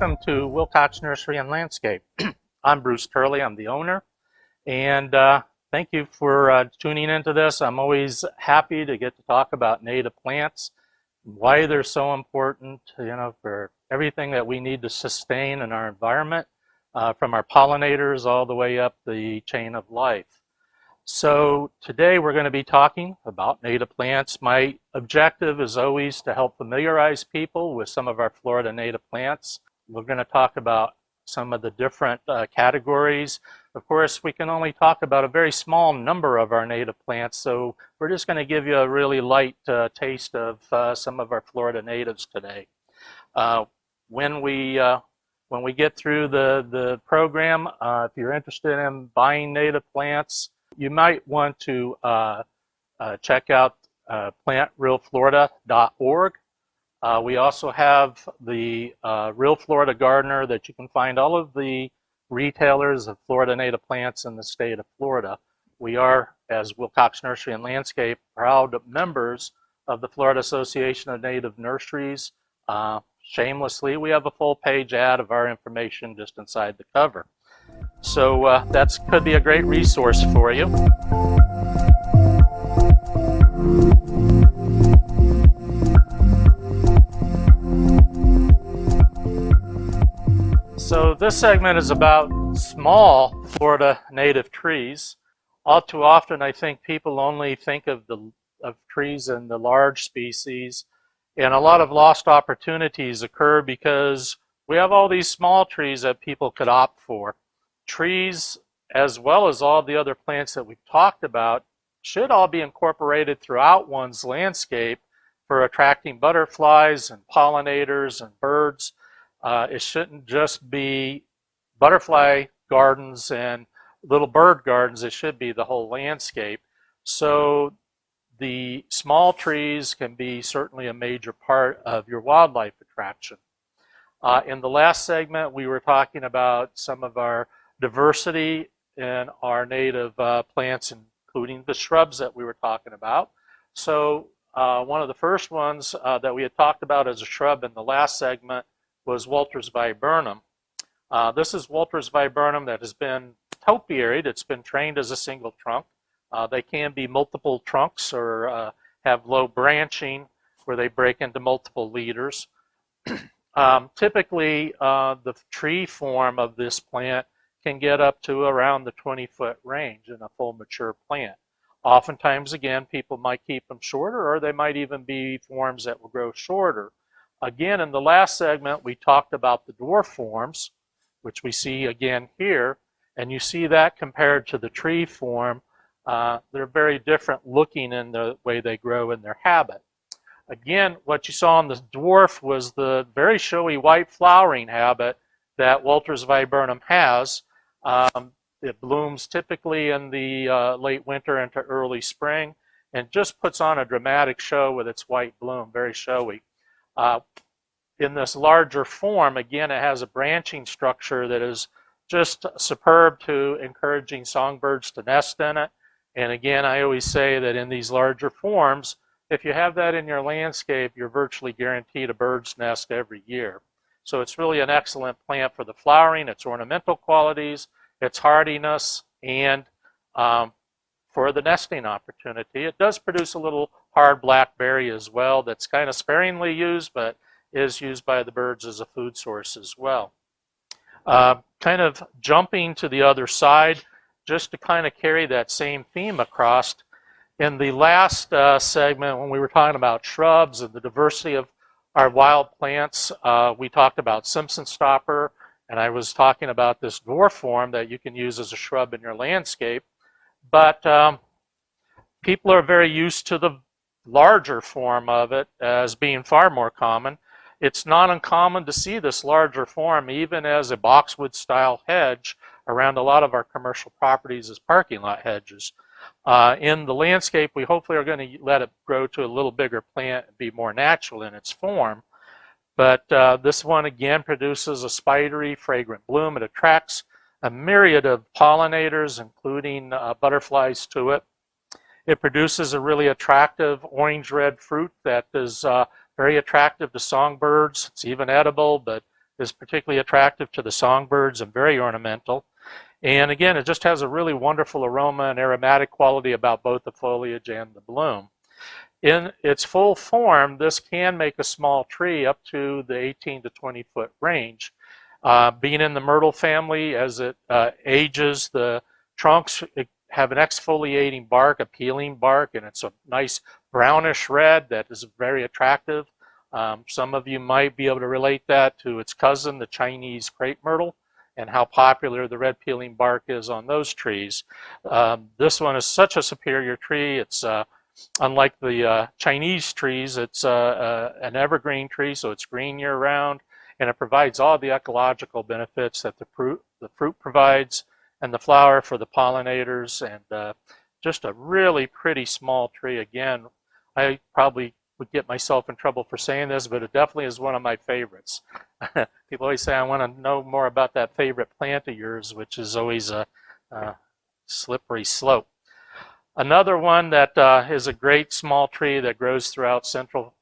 Welcome to Wilcox Nursery and Landscape. I'm Bruce Turley, I'm the owner, and thank you for tuning into this. I'm always happy to get to talk about native plants, why they're so important, for everything that we need to sustain in our environment, from our pollinators all the way up the chain of life. So today we're going to be talking about native plants. My objective is always to help familiarize people with some of our Florida native plants. We're going to talk about some of the different categories. Of course, we can only talk about a very small number of our native plants, so we're just going to give you a really light taste of some of our Florida natives today. When we get through the program, if you're interested in buying native plants, you might want to check out plantrealflorida.org. We also have the Real Florida Gardener that you can find all of the retailers of Florida native plants in the state of Florida. We are, as Wilcox Nursery and Landscape, proud members of the Florida Association of Native Nurseries. Shamelessly, we have a full-page ad of our information just inside the cover. So that could be a great resource for you. So this segment is about small Florida native trees. All too often, I think people only think of trees in the large species, and a lot of lost opportunities occur because we have all these small trees that people could opt for. Trees, as well as all the other plants that we've talked about, should all be incorporated throughout one's landscape for attracting butterflies and pollinators and birds. It shouldn't just be butterfly gardens and little bird gardens. It should be the whole landscape. So the small trees can be certainly a major part of your wildlife attraction. In the last segment, we were talking about some of our diversity in our native plants, including the shrubs that we were talking about. So one of the first ones that we had talked about as a shrub in the last segment was Walter's viburnum. This is Walter's viburnum that has been topiaried. It's been trained as a single trunk. They can be multiple trunks or have low branching where they break into multiple leaders. Typically, the tree form of this plant can get up to around the 20-foot range in a full mature plant. Oftentimes, again, people might keep them shorter, or they might even be forms that will grow shorter. Again, in the last segment, we talked about the dwarf forms, which we see again here, and you see that compared to the tree form. They're very different looking in the way they grow in their habit. Again, what you saw in the dwarf was the very showy white flowering habit that Walter's viburnum has. It blooms typically in the late winter into early spring and just puts on a dramatic show with its white bloom, very showy. In this larger form, again, it has a branching structure that is just superb to encouraging songbirds to nest in it. And again, I always say that in these larger forms, if you have that in your landscape, you're virtually guaranteed a bird's nest every year. So it's really an excellent plant for the flowering, its ornamental qualities, its hardiness, and for the nesting opportunity. It does produce a little hard blackberry as well that's kind of sparingly used, but is used by the birds as a food source as well. Kind of jumping to the other side, just to kind of carry that same theme across. In the last segment, when we were talking about shrubs and the diversity of our wild plants, we talked about Simpson stopper, and I was talking about this dwarf form that you can use as a shrub in your landscape. But people are very used to the larger form of it as being far more common. It's not uncommon to see this larger form even as a boxwood style hedge around a lot of our commercial properties as parking lot hedges. In the landscape, we hopefully are going to let it grow to a little bigger plant and be more natural in its form. But this one again produces a spidery, fragrant bloom. It attracts a myriad of pollinators, including butterflies, to it. It produces a really attractive orange-red fruit that is very attractive to songbirds. It's even edible, but is particularly attractive to the songbirds and very ornamental. And again, it just has a really wonderful aroma and aromatic quality about both the foliage and the bloom. In its full form, this can make a small tree up to the 18 to 20 foot range. Being in the myrtle family, as it ages, the trunks have an exfoliating bark, a peeling bark, and it's a nice brownish red that is very attractive. Some of you might be able to relate that to its cousin, the Chinese crepe myrtle, and how popular the red peeling bark is on those trees. This one is such a superior tree. It's unlike the Chinese trees, it's an evergreen tree, so it's green year-round, and it provides all the ecological benefits that the fruit provides, and the flower for the pollinators, and just a really pretty small tree. Again, I probably would get myself in trouble for saying this, but it definitely is one of my favorites. People always say, I want to know more about that favorite plant of yours, which is always a slippery slope. Another one that is a great small tree that grows throughout central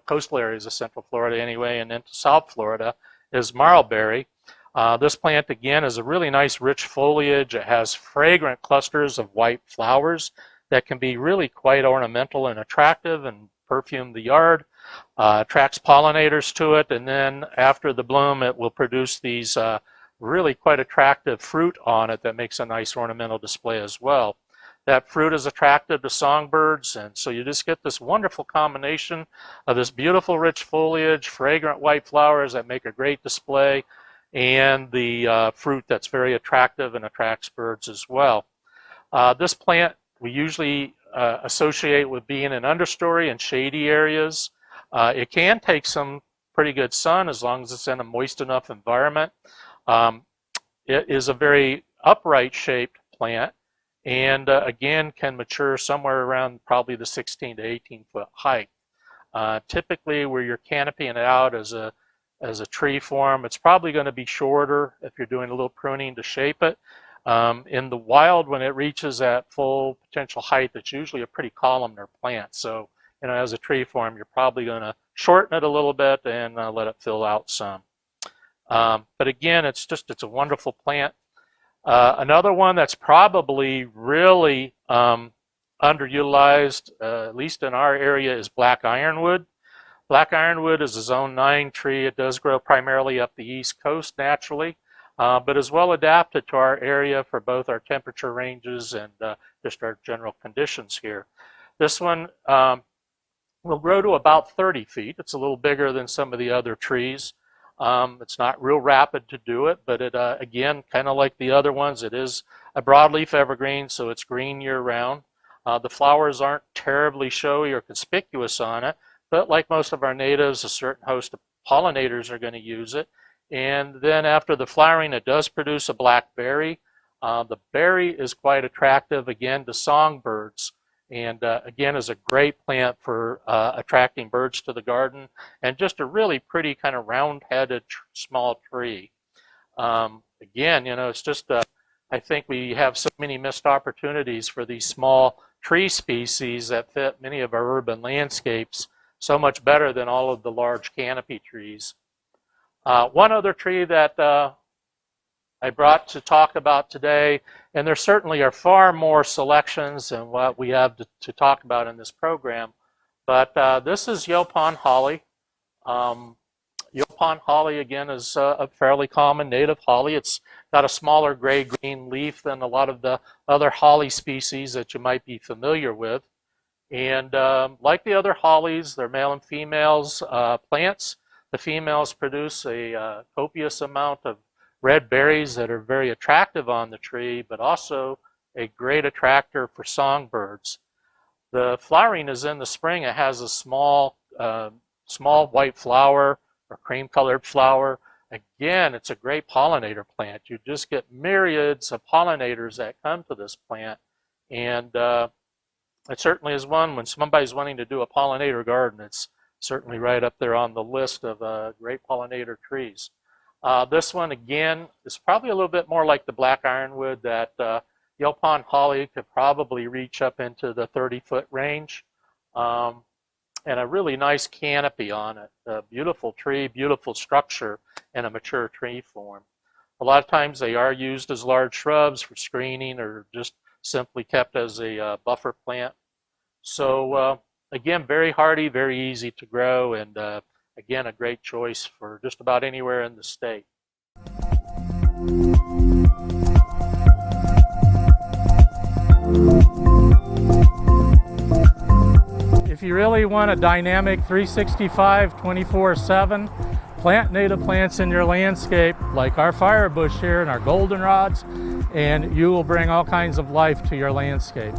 coastal areas of Central Florida anyway, and into South Florida, is Marlberry. This plant, again, is a really nice rich foliage. It has fragrant clusters of white flowers that can be really quite ornamental and attractive and perfume the yard. Attracts pollinators to it, and then after the bloom, it will produce these really quite attractive fruit on it that makes a nice ornamental display as well. That fruit is attractive to songbirds, and so you just get this wonderful combination of this beautiful rich foliage, fragrant white flowers that make a great display, and the fruit that's very attractive and attracts birds as well. This plant we usually associate with being in understory and shady areas. It can take some pretty good sun as long as it's in a moist enough environment. It is a very upright shaped plant, and again can mature somewhere around probably the 16 to 18 foot height. Typically where you're canopying it out as a tree form, it's probably going to be shorter if you're doing a little pruning to shape it. In the wild, when it reaches that full potential height, it's usually a pretty columnar plant. So, as a tree form, you're probably going to shorten it a little bit and let it fill out some. But again, it's a wonderful plant. Another one that's probably really underutilized, at least in our area, is black ironwood. Black ironwood is a zone 9 tree. It does grow primarily up the East Coast naturally, but is well adapted to our area for both our temperature ranges and just our general conditions here. This one will grow to about 30 feet. It's a little bigger than some of the other trees. It's not real rapid to do it, but it again, kind of like the other ones, it is a broadleaf evergreen, so it's green year-round. The flowers aren't terribly showy or conspicuous on it, but like most of our natives, a certain host of pollinators are going to use it. And then after the flowering, it does produce a black berry. The berry is quite attractive, again, to songbirds. And again, is a great plant for attracting birds to the garden, and just a really pretty kind of round-headed small tree. Again, it's just, I think we have so many missed opportunities for these small tree species that fit many of our urban landscapes so much better than all of the large canopy trees. One other tree that I brought to talk about today, and there certainly are far more selections than what we have to talk about in this program, but this is Yaupon holly. Yaupon holly, again, is a fairly common native holly. It's got a smaller gray-green leaf than a lot of the other holly species that you might be familiar with. And like the other hollies, they're male and females plants. The females produce a copious amount of red berries that are very attractive on the tree, but also a great attractor for songbirds. The flowering is in the spring. It has a small white flower or cream-colored flower. Again, it's a great pollinator plant. You just get myriads of pollinators that come to this plant, and it certainly is one, when somebody's wanting to do a pollinator garden, it's certainly right up there on the list of great pollinator trees. This one, again, is probably a little bit more like the black ironwood. That Yaupon holly could probably reach up into the 30-foot range. and a really nice canopy on it. A beautiful tree, beautiful structure in a mature tree form. A lot of times they are used as large shrubs for screening or just simply kept as a buffer plant. So again, very hardy, very easy to grow, and again, a great choice for just about anywhere in the state. If you really want a dynamic 365, 24/7, plant native plants in your landscape like our firebush here and our goldenrods, and you will bring all kinds of life to your landscape.